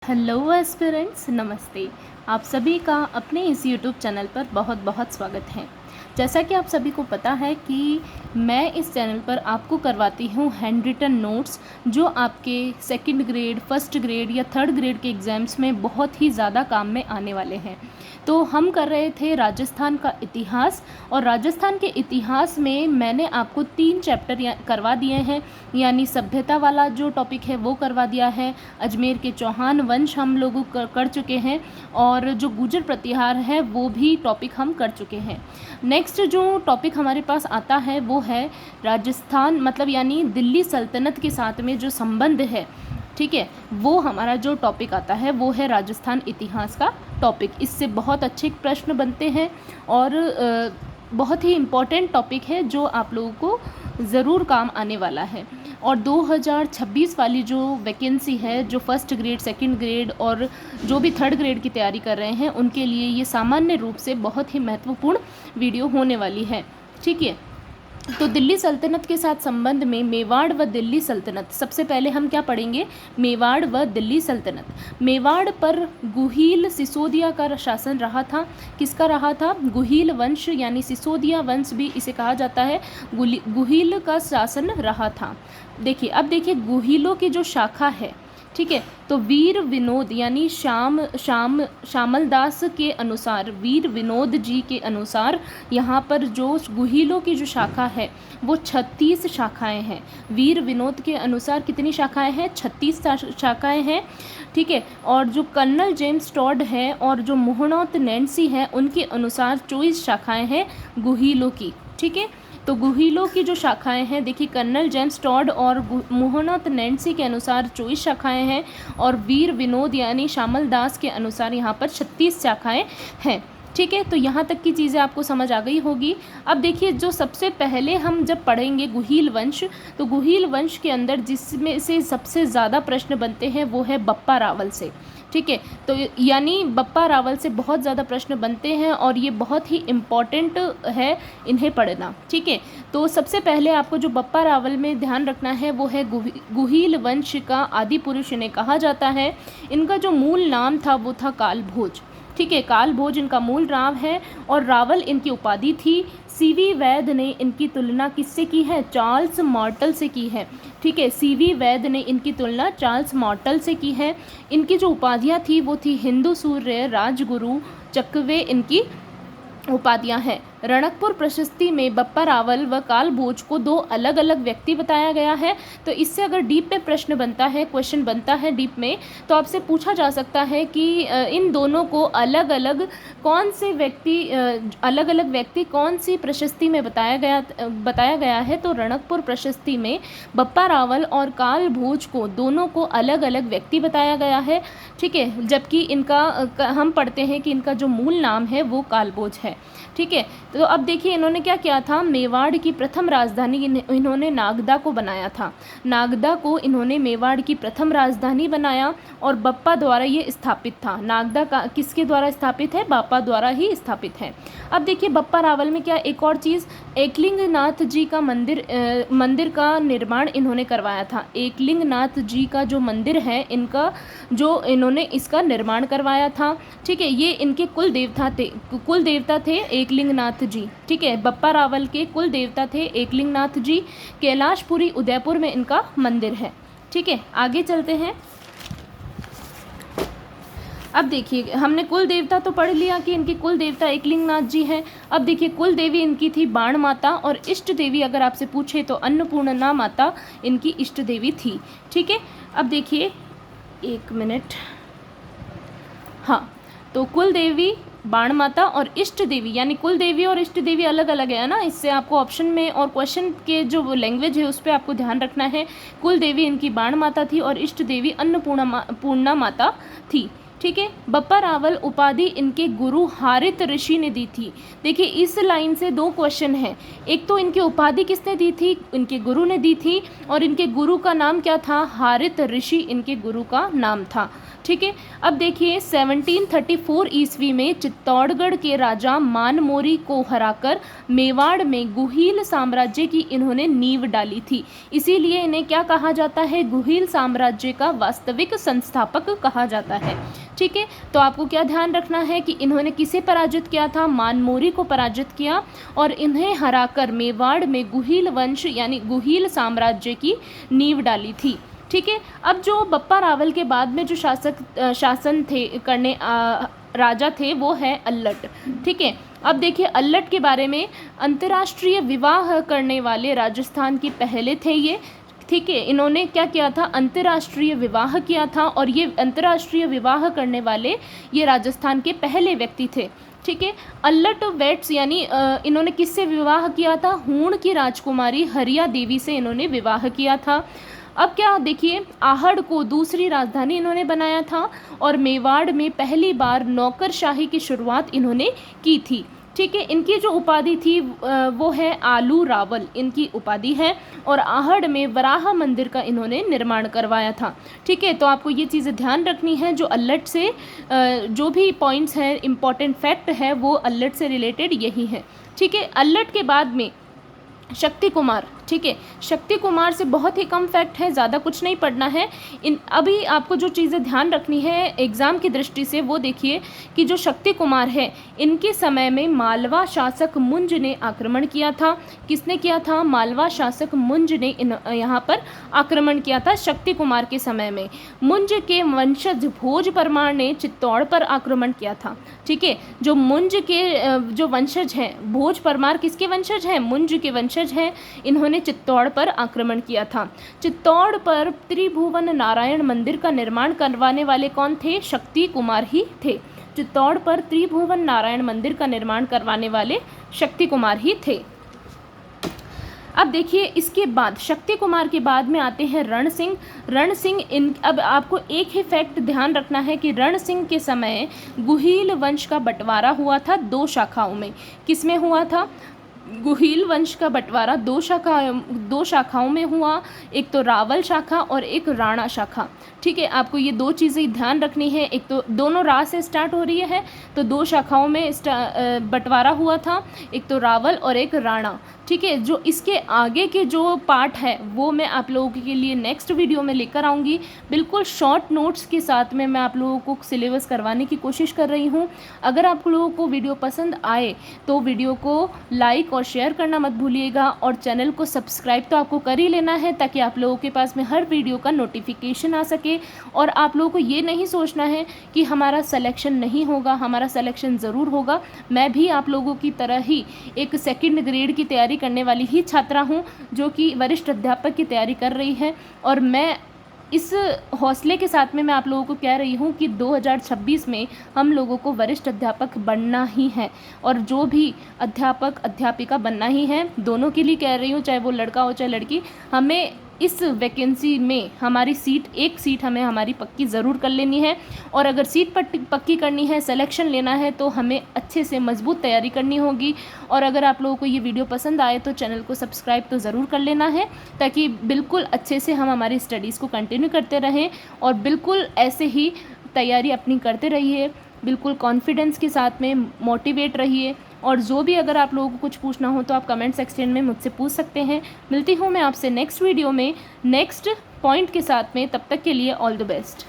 Hello aspirants, नमस्ते। आप सभी का अपने इस यूट्यूब चैनल पर बहुत बहुत स्वागत है। जैसा कि आप सभी को पता है कि मैं इस चैनल पर आपको करवाती हूँ हैंड रिटन नोट्स, जो आपके सेकंड ग्रेड, फर्स्ट ग्रेड या थर्ड ग्रेड के एग्ज़ाम्स में बहुत ही ज़्यादा काम में आने वाले हैं। तो हम कर रहे थे राजस्थान का इतिहास, और राजस्थान के इतिहास में मैंने आपको 3 चैप्टर करवा दिए हैं। यानी सभ्यता वाला जो टॉपिक है वो करवा दिया है, अजमेर के चौहान वंश हम लोग कर चुके हैं, और जो गुर्जर प्रतिहार है वो भी टॉपिक हम कर चुके हैं। नेक्स्ट जो टॉपिक हमारे पास आता है वो है राजस्थान, मतलब यानी दिल्ली सल्तनत के साथ में जो संबंध है, ठीक है, वो हमारा जो टॉपिक आता है वो है राजस्थान इतिहास का टॉपिक। इससे बहुत अच्छे प्रश्न बनते हैं और बहुत ही इम्पॉर्टेंट टॉपिक है जो आप लोगों को ज़रूर काम आने वाला है। और 2026 वाली जो वैकेंसी है, जो फर्स्ट ग्रेड, सेकंड ग्रेड और जो भी थर्ड ग्रेड की तैयारी कर रहे हैं, उनके लिए ये सामान्य रूप से बहुत ही महत्वपूर्ण वीडियो होने वाली है। ठीक है, तो दिल्ली सल्तनत के साथ संबंध में मेवाड़ व दिल्ली सल्तनत, सबसे पहले हम क्या पढ़ेंगे? मेवाड़ व दिल्ली सल्तनत। मेवाड़ पर गुहिल सिसोदिया का शासन रहा था। किसका रहा था? गुहिल वंश, यानी सिसोदिया वंश भी इसे कहा जाता है। गुहिल का शासन रहा था। देखिए, अब देखिए गुहिलों की जो शाखा है, ठीक है, तो वीर विनोद यानी श्यामल दास के अनुसार, वीर विनोद जी के अनुसार यहाँ पर जो गुहिलों की जो शाखा है वो 36 शाखाएं हैं। वीर विनोद के अनुसार कितनी शाखाएं हैं? 36 शाखाएं हैं। ठीक है, और जो कर्नल जेम्स टॉड है और जो मोहनौत नैन्सी है, उनके अनुसार 24 शाखाएं हैं गुहिलों की। ठीक है, तो गुहिलों की जो शाखाएं हैं, देखिए कर्नल जेम्स टॉड और मोहनौत नैन्सी के अनुसार 24 शाखाएं हैं, और वीर विनोद यानी श्यामल दास के अनुसार यहाँ पर 36 शाखाएं हैं। ठीक है, तो यहाँ तक की चीज़ें आपको समझ आ गई होगी। अब देखिए, जो सबसे पहले हम जब पढ़ेंगे गुहिल वंश, तो गुहिल वंश के अंदर जिसमें से सबसे ज़्यादा प्रश्न बनते हैं वो है बप्पा रावल से। ठीक है, तो यानी बप्पा रावल से बहुत ज़्यादा प्रश्न बनते हैं और ये बहुत ही इम्पॉर्टेंट है इन्हें पढ़ना। ठीक है, तो सबसे पहले आपको जो बप्पा रावल में ध्यान रखना है वो है गुहिल वंश का आदि पुरुष इन्हें कहा जाता है। इनका जो मूल नाम था वो था कालभोज। ठीक है, कालभोज इनका मूल नाम है और रावल इनकी उपाधि थी। सीवी वैद ने इनकी तुलना किससे की है? चार्ल्स मार्टल से की है। ठीक है, सीवी वैद ने इनकी तुलना चार्ल्स मार्टल से की है। इनकी जो उपाधियाँ थी वो थी हिंदू सूर्य, राजगुरु, चकवे इनकी उपाधियाँ हैं। रणकपुर प्रशस्ति में बप्पा रावल व कालभोज को 2 अलग अलग व्यक्ति बताया गया है। तो इससे अगर डीप में प्रश्न बनता है, क्वेश्चन बनता है डीप में, तो आपसे पूछा जा सकता है कि इन दोनों को अलग अलग कौन से व्यक्ति, अलग अलग व्यक्ति कौन सी प्रशस्ति में बताया गया है। तो रणकपुर प्रशस्ति में बप्पा रावल और कालभोज को दोनों को अलग अलग व्यक्ति बताया गया है। ठीक है, जबकि इनका हम पढ़ते हैं कि इनका जो मूल नाम है वो कालभोज है। ठीक है, तो अब देखिए इन्होंने क्या किया था? मेवाड़ की प्रथम राजधानी इन्होंने नागदा को बनाया था। नागदा को इन्होंने मेवाड़ की प्रथम राजधानी बनाया और बप्पा द्वारा ये स्थापित था। नागदा का किसके द्वारा स्थापित है? बप्पा द्वारा ही स्थापित है। अब देखिए बप्पा रावल में क्या एक और चीज़, एकलिंगनाथ जी का मंदिर का निर्माण इन्होंने करवाया था। एकलिंगनाथ जी का जो मंदिर है इनका, जो इन्होंने इसका निर्माण करवाया था। ठीक है, ये इनके कुल देवता थे एकलिंगनाथ जी। ठीक है, बप्पा रावल के कुल देवता थे एकलिंगनाथ जी। कैलाशपुरी उदयपुर में इनका मंदिर है। ठीक है, आगे चलते हैं। अब देखिए, हमने कुल देवता तो पढ़ लिया कि इनके कुल देवता एकलिंगनाथ जी हैं। अब देखिए, कुल देवी इनकी थी बाण माता, और इष्ट देवी अगर आपसे पूछे तो अन्नपूर्णा माता इनकी इष्ट देवी थी। ठीक है, अब देखिए 1 मिनट। हाँ, तो कुल देवी, बाण माता और इष्ट देवी, यानी कुल देवी और इष्ट देवी अलग अलग है ना। इससे आपको ऑप्शन में और क्वेश्चन के जो लैंग्वेज है उस पर आपको ध्यान रखना है। कुल देवी इनकी बाण माता थी और इष्ट देवी अन्नपूर्णा माता थी। ठीक है, बप्पा रावल उपाधि इनके गुरु हारित ऋषि ने दी थी। देखिए, इस लाइन से 2 क्वेश्चन हैं। एक तो इनकी उपाधि किसने दी थी? इनके गुरु ने दी थी, और इनके गुरु का नाम क्या था? हारित ऋषि इनके गुरु का नाम था। ठीक है। अब देखिए 1734 ईस्वी में चित्तौड़गढ़ के राजा मानमोरी को हराकर मेवाड़ में गुहिल साम्राज्य की इन्होंने नींव डाली थी। इसीलिए इन्हें क्या कहा जाता है, गुहिल साम्राज्य का वास्तविक संस्थापक कहा जाता है। ठीक है, तो आपको क्या ध्यान रखना है कि इन्होंने किसे पराजित किया था, मानमोरी को पराजित किया और इन्हें हराकर मेवाड़ में गुहिल वंश यानी गुहिल साम्राज्य की नींव डाली थी। ठीक है। अब जो बप्पा रावल के बाद में जो शासन थे करने राजा थे वो है अल्लट। ठीक है। अब देखिए अल्लट के बारे में, अंतर्राष्ट्रीय विवाह करने वाले राजस्थान के पहले थे ये। ठीक है, इन्होंने क्या किया था, अंतर्राष्ट्रीय विवाह किया था और ये अंतर्राष्ट्रीय विवाह करने वाले ये राजस्थान के पहले व्यक्ति थे। ठीक है। अल्लट वेट्स यानी इन्होंने किससे विवाह किया था, हूण की राजकुमारी हरिया देवी से इन्होंने विवाह किया था। अब क्या देखिए, आहड़ को दूसरी राजधानी इन्होंने बनाया था और मेवाड़ में पहली बार नौकरशाही की शुरुआत इन्होंने की थी। ठीक है। इनकी जो उपाधि थी वो है आलू रावल, इनकी उपाधि है, और आहड़ में वराह मंदिर का इन्होंने निर्माण करवाया था। ठीक है, तो आपको ये चीज़ें ध्यान रखनी है। जो अल्लट से जो भी पॉइंट्स हैं, इम्पॉर्टेंट फैक्ट है, वो अल्लट से रिलेटेड यही है। ठीक है। अल्लट के बाद में शक्ति कुमार। ठीक है, शक्ति कुमार से बहुत ही कम फैक्ट है, ज़्यादा कुछ नहीं पढ़ना है। अभी आपको जो चीज़ें ध्यान रखनी है एग्ज़ाम की दृष्टि से, वो देखिए कि जो शक्ति कुमार है इनके समय में मालवा शासक मुंज ने आक्रमण किया था। किसने किया था, मालवा शासक मुंज ने यहाँ पर आक्रमण किया था शक्ति कुमार के समय में। मुंज के वंशज भोज परमार ने चित्तौड़ पर आक्रमण किया था। ठीक है, जो मुंज के जो वंशज हैं, भोज परमार किसके वंशज हैं, मुंज के वंशज हैं, इन्होंने चित्तौड़ पर आक्रमण किया था। चित्तौड़ पर त्रिभुवन नारायण मंदिर का निर्माण करवाने वाले कौन थे, शक्ति कुमार ही थे। चित्तौड़ पर त्रिभुवन नारायण मंदिर का निर्माण करवाने वाले शक्ति कुमार ही थे। अब देखिए इसके बाद शक्ति कुमार के बाद में आते हैं रण सिंह। रण सिंह अब आपको एक ही फैक्ट ध्यान रखना है कि रण सिंह के समय गुहिल वंश का बंटवारा हुआ था दो शाखाओं में। किसमें हुआ था, गुहिल वंश का बंटवारा दो शाखाओं में हुआ, एक तो रावल शाखा और एक राणा शाखा। ठीक है, आपको ये दो चीज़ें ध्यान रखनी है। एक तो दोनों रा से स्टार्ट हो रही है, तो दो शाखाओं में बंटवारा हुआ था, एक तो रावल और एक राणा। ठीक है, जो इसके आगे के जो पार्ट है वो मैं आप लोगों के लिए नेक्स्ट वीडियो में लेकर आऊँगी। बिल्कुल शॉर्ट नोट्स के साथ में मैं आप लोगों को सिलेबस करवाने की कोशिश कर रही हूँ। अगर आप लोगों को वीडियो पसंद आए तो वीडियो को लाइक और शेयर करना मत भूलिएगा, और चैनल को सब्सक्राइब तो आपको कर ही लेना है ताकि आप लोगों के पास में हर वीडियो का नोटिफिकेशन आ सके। और आप लोगों को ये नहीं सोचना है कि हमारा सिलेक्शन नहीं होगा, हमारा सिलेक्शन ज़रूर होगा। मैं भी आप लोगों की तरह ही एक सेकंड ग्रेड की तैयारी करने वाली ही छात्रा हूँ जो कि वरिष्ठ अध्यापक की तैयारी कर रही है, और मैं इस हौसले के साथ में मैं आप लोगों को कह रही हूँ कि 2026 में हम लोगों को वरिष्ठ अध्यापक बनना ही है, और जो भी अध्यापक अध्यापिका बनना ही है, दोनों के लिए कह रही हूँ, चाहे वो लड़का हो चाहे लड़की। हमें इस वैकेंसी में हमारी एक सीट हमें हमारी पक्की ज़रूर कर लेनी है, और अगर सीट पक्की करनी है, सिलेक्शन लेना है, तो हमें अच्छे से मजबूत तैयारी करनी होगी। और अगर आप लोगों को ये वीडियो पसंद आए तो चैनल को सब्सक्राइब तो ज़रूर कर लेना है, ताकि बिल्कुल अच्छे से हम हमारी स्टडीज़ को कंटिन्यू करते रहें, और बिल्कुल ऐसे ही तैयारी अपनी करते रहिए, बिल्कुल कॉन्फिडेंस के साथ में मोटिवेट रहिए। और जो भी अगर आप लोगों को कुछ पूछना हो तो आप कमेंट सेक्शन में मुझसे पूछ सकते हैं। मिलती हूँ मैं आपसे नेक्स्ट वीडियो में नेक्स्ट पॉइंट के साथ में, तब तक के लिए ऑल द बेस्ट।